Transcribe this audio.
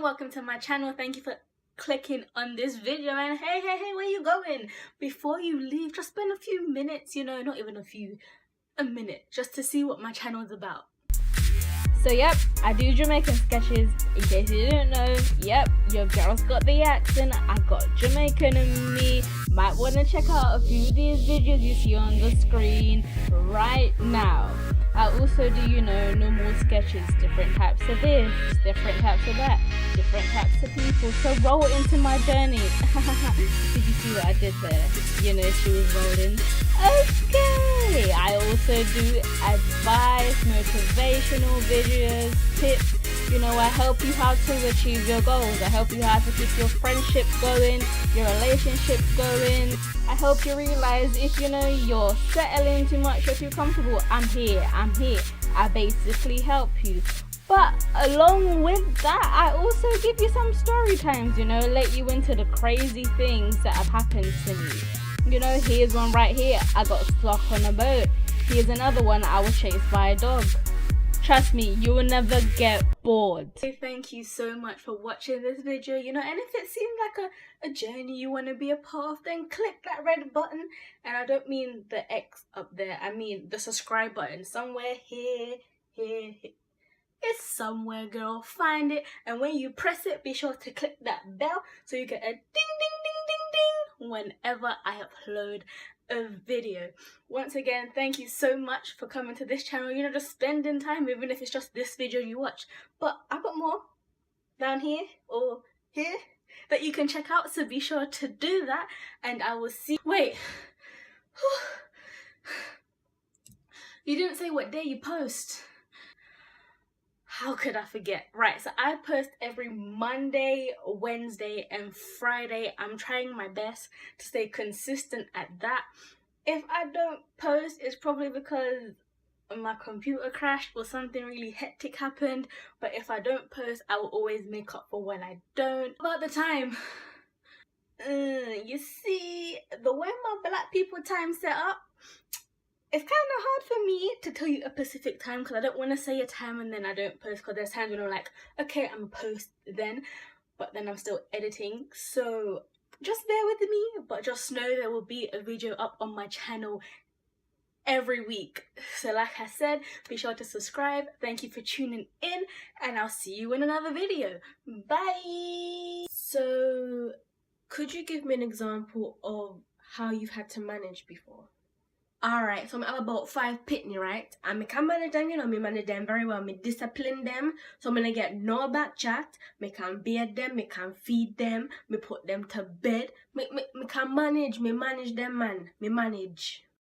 and welcome to my channel. Thank you for clicking on this video. And hey, where you going? Before you leave, just spend a few minutes, not even a minute, just to see what my channel is about. So yep, I do Jamaican sketches. In case you didn't know, yep, your girl's got the accent. I got Jamaican in me. Might want to check out a few of these videos you see on the screen right now. I also do, normal sketches, different types of this, different types of that, different types of people. So roll into my journey. Did you see what I did there? She was rolling. Okay. I also do advice, motivational videos, tips. I help you how to achieve your goals. I help you how to keep your friendship going, your relationships going. I help you realize if you're settling too much, you're too comfortable. I'm here. I basically help you. But along with that, I also give you some story times, let you into the crazy things that have happened to me. Here's one right here. I got stuck on a boat. Here's another one. I was chased by a dog. Trust me, you will never get bored. Thank you so much for watching this video, and if it seemed like a journey you want to be a part of, then click that red button. And I don't mean the X up there, I mean the subscribe button. Somewhere here. It's somewhere, girl. Find it. And when you press it, be sure to click that bell so you get a ding, ding, ding, ding, ding whenever I upload a video. Once again, thank you so much for coming to this channel, just spending time, even if it's just this video you watch. But I've got more down here or here that you can check out, so be sure to do that. And I will see. Wait. You didn't say what day you post. How could I forget? Right, so I post every Monday, Wednesday, and Friday. I'm trying my best to stay consistent at that. If I don't post, it's probably because my computer crashed or something really hectic happened. But if I don't post, I will always make up for when I don't. About the time, you see, the way my black people time set up, it's kind of hard for me to tell you a specific time, because I don't want to say a time and then I don't post, because there's times when I'm like, okay, I'm gonna post then, but then I'm still editing. So just bear with me, but just know there will be a video up on my channel every week. So like I said, be sure to subscribe. Thank you for tuning in, and I'll see you in another video. Bye! So could you give me an example of how you've had to manage before? Alright, so I have about 5 pitney, right? And I can manage them, me manage them very well. Me discipline them, so I'm gonna get no back chat. Me can bathe them, me can feed them, me put them to bed. Me can manage them, man. Me manage.